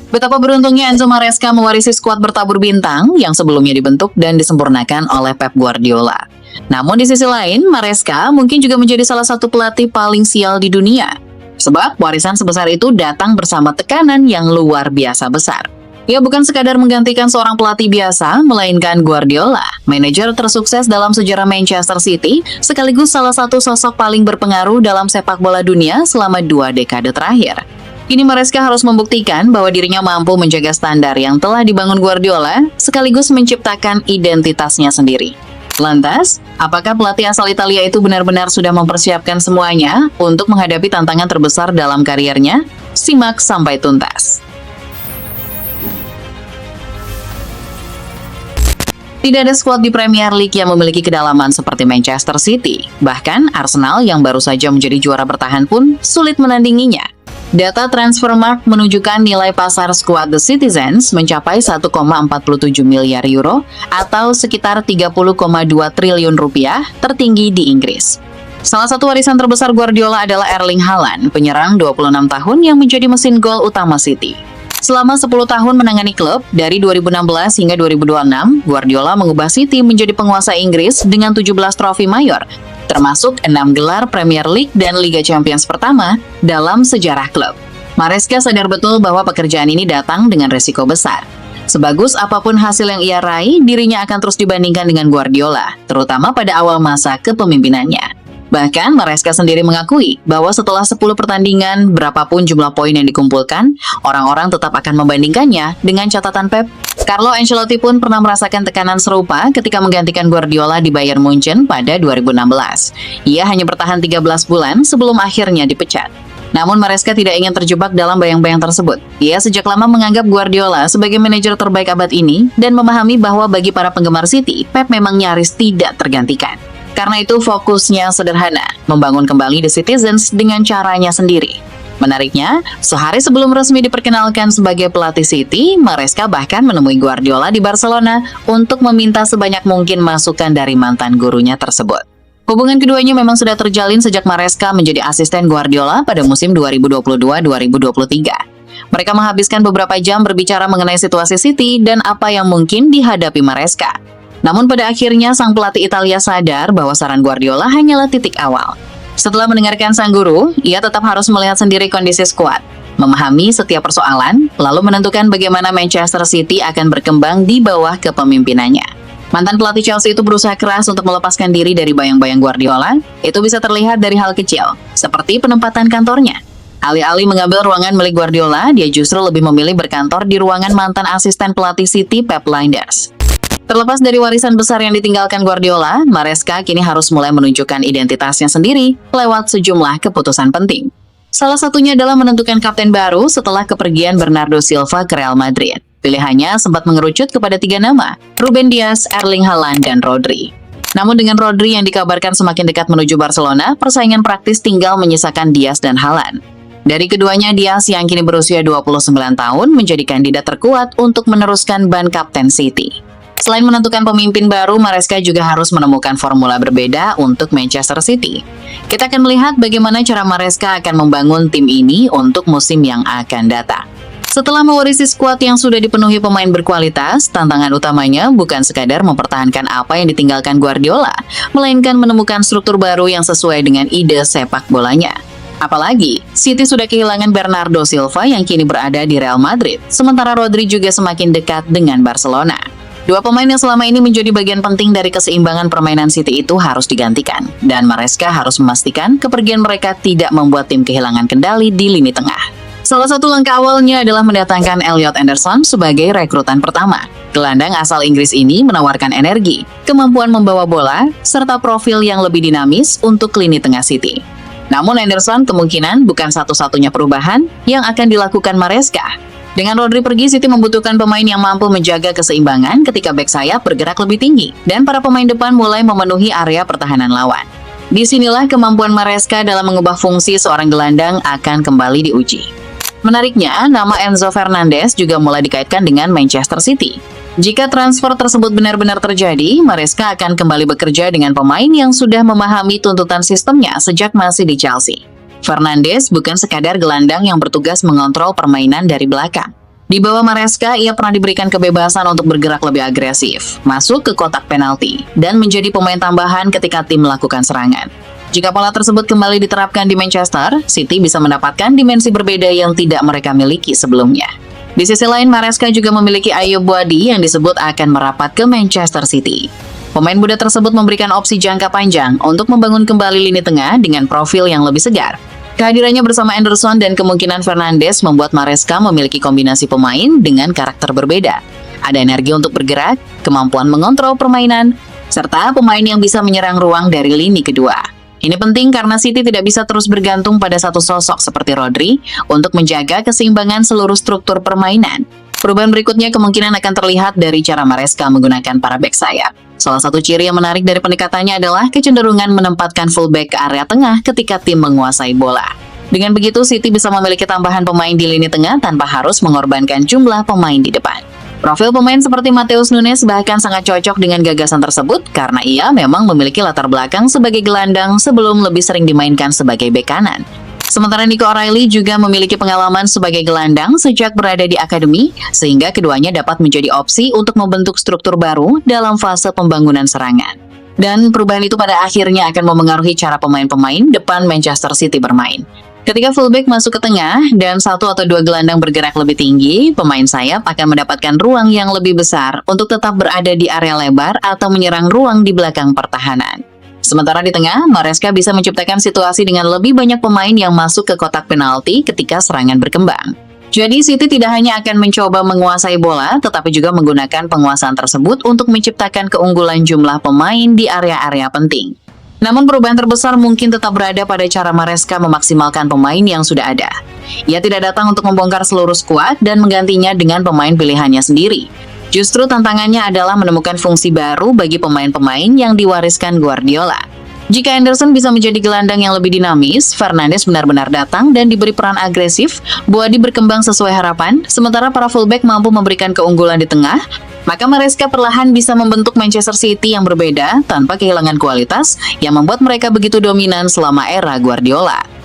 Betapa beruntungnya Enzo Maresca mewarisi skuad bertabur bintang yang sebelumnya dibentuk dan disempurnakan oleh Pep Guardiola. Namun di sisi lain, Maresca mungkin juga menjadi salah satu pelatih paling sial di dunia. Sebab warisan sebesar itu datang bersama tekanan yang luar biasa besar. Ia bukan sekadar menggantikan seorang pelatih biasa, melainkan Guardiola, manajer tersukses dalam sejarah Manchester City, sekaligus salah satu sosok paling berpengaruh dalam sepak bola dunia selama 2 dekade terakhir. Kini Maresca harus membuktikan bahwa dirinya mampu menjaga standar yang telah dibangun Guardiola, sekaligus menciptakan identitasnya sendiri. Lantas, apakah pelatih asal Italia itu benar-benar sudah mempersiapkan semuanya untuk menghadapi tantangan terbesar dalam kariernya? Simak sampai tuntas. Tidak ada skuad di Premier League yang memiliki kedalaman seperti Manchester City. Bahkan Arsenal yang baru saja menjadi juara bertahan pun sulit menandinginya. Data Transfermarkt menunjukkan nilai pasar skuad The Citizens mencapai 1,47 miliar euro atau sekitar 30,2 triliun rupiah, tertinggi di Inggris. Salah satu warisan terbesar Guardiola adalah Erling Haaland, penyerang 26 tahun yang menjadi mesin gol utama City. Selama 10 tahun menangani klub, dari 2016 hingga 2026, Guardiola mengubah City menjadi penguasa Inggris dengan 17 trofi mayor, termasuk 6 gelar Premier League dan Liga Champions pertama dalam sejarah klub. Maresca sadar betul bahwa pekerjaan ini datang dengan resiko besar. Sebagus apapun hasil yang ia raih, dirinya akan terus dibandingkan dengan Guardiola, terutama pada awal masa kepemimpinannya. Bahkan Maresca sendiri mengakui bahwa setelah 10 pertandingan, berapapun jumlah poin yang dikumpulkan, orang-orang tetap akan membandingkannya dengan catatan Pep. Carlo Ancelotti pun pernah merasakan tekanan serupa ketika menggantikan Guardiola di Bayern Munchen pada 2016. Ia hanya bertahan 13 bulan sebelum akhirnya dipecat. Namun Maresca tidak ingin terjebak dalam bayang-bayang tersebut. Ia sejak lama menganggap Guardiola sebagai manajer terbaik abad ini dan memahami bahwa bagi para penggemar City, Pep memang nyaris tidak tergantikan. Karena itu fokusnya sederhana, membangun kembali The Citizens dengan caranya sendiri. Menariknya, sehari sebelum resmi diperkenalkan sebagai pelatih City, Maresca bahkan menemui Guardiola di Barcelona untuk meminta sebanyak mungkin masukan dari mantan gurunya tersebut. Hubungan keduanya memang sudah terjalin sejak Maresca menjadi asisten Guardiola pada musim 2022-2023. Mereka menghabiskan beberapa jam berbicara mengenai situasi City dan apa yang mungkin dihadapi Maresca. Namun pada akhirnya sang pelatih Italia sadar bahwa saran Guardiola hanyalah titik awal. Setelah mendengarkan sang guru, ia tetap harus melihat sendiri kondisi skuad, memahami setiap persoalan, lalu menentukan bagaimana Manchester City akan berkembang di bawah kepemimpinannya. Mantan pelatih Chelsea itu berusaha keras untuk melepaskan diri dari bayang-bayang Guardiola. Itu bisa terlihat dari hal kecil, seperti penempatan kantornya. Alih-alih mengambil ruangan milik Guardiola, dia justru lebih memilih berkantor di ruangan mantan asisten pelatih City Pep Lijnders. Terlepas dari warisan besar yang ditinggalkan Guardiola, Maresca kini harus mulai menunjukkan identitasnya sendiri lewat sejumlah keputusan penting. Salah satunya adalah menentukan kapten baru setelah kepergian Bernardo Silva ke Real Madrid. Pilihannya sempat mengerucut kepada 3 nama, Ruben Dias, Erling Haaland, dan Rodri. Namun dengan Rodri yang dikabarkan semakin dekat menuju Barcelona, persaingan praktis tinggal menyisakan Dias dan Haaland. Dari keduanya, Dias yang kini berusia 29 tahun menjadi kandidat terkuat untuk meneruskan ban kapten City. Selain menentukan pemimpin baru, Maresca juga harus menemukan formula berbeda untuk Manchester City. Kita akan melihat bagaimana cara Maresca akan membangun tim ini untuk musim yang akan datang. Setelah mewarisi skuad yang sudah dipenuhi pemain berkualitas, tantangan utamanya bukan sekadar mempertahankan apa yang ditinggalkan Guardiola, melainkan menemukan struktur baru yang sesuai dengan ide sepak bolanya. Apalagi, City sudah kehilangan Bernardo Silva yang kini berada di Real Madrid, sementara Rodri juga semakin dekat dengan Barcelona. Dua pemain yang selama ini menjadi bagian penting dari keseimbangan permainan City itu harus digantikan, dan Maresca harus memastikan kepergian mereka tidak membuat tim kehilangan kendali di lini tengah. Salah satu langkah awalnya adalah mendatangkan Elliot Anderson sebagai rekrutan pertama. Gelandang asal Inggris ini menawarkan energi, kemampuan membawa bola, serta profil yang lebih dinamis untuk lini tengah City. Namun Anderson kemungkinan bukan satu-satunya perubahan yang akan dilakukan Maresca. Dengan Rodri pergi, City membutuhkan pemain yang mampu menjaga keseimbangan ketika bek sayap bergerak lebih tinggi dan para pemain depan mulai memenuhi area pertahanan lawan. Disinilah kemampuan Maresca dalam mengubah fungsi seorang gelandang akan kembali diuji. Menariknya, nama Enzo Fernandez juga mulai dikaitkan dengan Manchester City. Jika transfer tersebut benar-benar terjadi, Maresca akan kembali bekerja dengan pemain yang sudah memahami tuntutan sistemnya sejak masih di Chelsea. Fernandes bukan sekadar gelandang yang bertugas mengontrol permainan dari belakang. Di bawah Maresca, ia pernah diberikan kebebasan untuk bergerak lebih agresif, masuk ke kotak penalti, dan menjadi pemain tambahan ketika tim melakukan serangan. Jika pola tersebut kembali diterapkan di Manchester, City bisa mendapatkan dimensi berbeda yang tidak mereka miliki sebelumnya. Di sisi lain, Maresca juga memiliki Ayub Buadi yang disebut akan merapat ke Manchester City. Pemain muda tersebut memberikan opsi jangka panjang untuk membangun kembali lini tengah dengan profil yang lebih segar. Kehadirannya bersama Anderson dan kemungkinan Fernandes membuat Maresca memiliki kombinasi pemain dengan karakter berbeda. Ada energi untuk bergerak, kemampuan mengontrol permainan, serta pemain yang bisa menyerang ruang dari lini kedua. Ini penting karena City tidak bisa terus bergantung pada satu sosok seperti Rodri untuk menjaga keseimbangan seluruh struktur permainan. Perubahan berikutnya kemungkinan akan terlihat dari cara Maresca menggunakan para bek sayap. Salah satu ciri yang menarik dari pendekatannya adalah kecenderungan menempatkan fullback ke area tengah ketika tim menguasai bola. Dengan begitu, City bisa memiliki tambahan pemain di lini tengah tanpa harus mengorbankan jumlah pemain di depan. Profil pemain seperti Matheus Nunes bahkan sangat cocok dengan gagasan tersebut karena ia memang memiliki latar belakang sebagai gelandang sebelum lebih sering dimainkan sebagai bek kanan. Sementara Nico O'Reilly juga memiliki pengalaman sebagai gelandang sejak berada di akademi, sehingga keduanya dapat menjadi opsi untuk membentuk struktur baru dalam fase pembangunan serangan. Dan perubahan itu pada akhirnya akan memengaruhi cara pemain-pemain depan Manchester City bermain. Ketika fullback masuk ke tengah dan satu atau dua gelandang bergerak lebih tinggi, pemain sayap akan mendapatkan ruang yang lebih besar untuk tetap berada di area lebar atau menyerang ruang di belakang pertahanan. Sementara di tengah, Maresca bisa menciptakan situasi dengan lebih banyak pemain yang masuk ke kotak penalti ketika serangan berkembang. Jadi City tidak hanya akan mencoba menguasai bola, tetapi juga menggunakan penguasaan tersebut untuk menciptakan keunggulan jumlah pemain di area-area penting. Namun perubahan terbesar mungkin tetap berada pada cara Maresca memaksimalkan pemain yang sudah ada. Ia tidak datang untuk membongkar seluruh skuad dan menggantinya dengan pemain pilihannya sendiri. Justru tantangannya adalah menemukan fungsi baru bagi pemain-pemain yang diwariskan Guardiola. Jika Anderson bisa menjadi gelandang yang lebih dinamis, Fernandes benar-benar datang dan diberi peran agresif, Buadi berkembang sesuai harapan, sementara para fullback mampu memberikan keunggulan di tengah, maka Maresca perlahan bisa membentuk Manchester City yang berbeda tanpa kehilangan kualitas yang membuat mereka begitu dominan selama era Guardiola.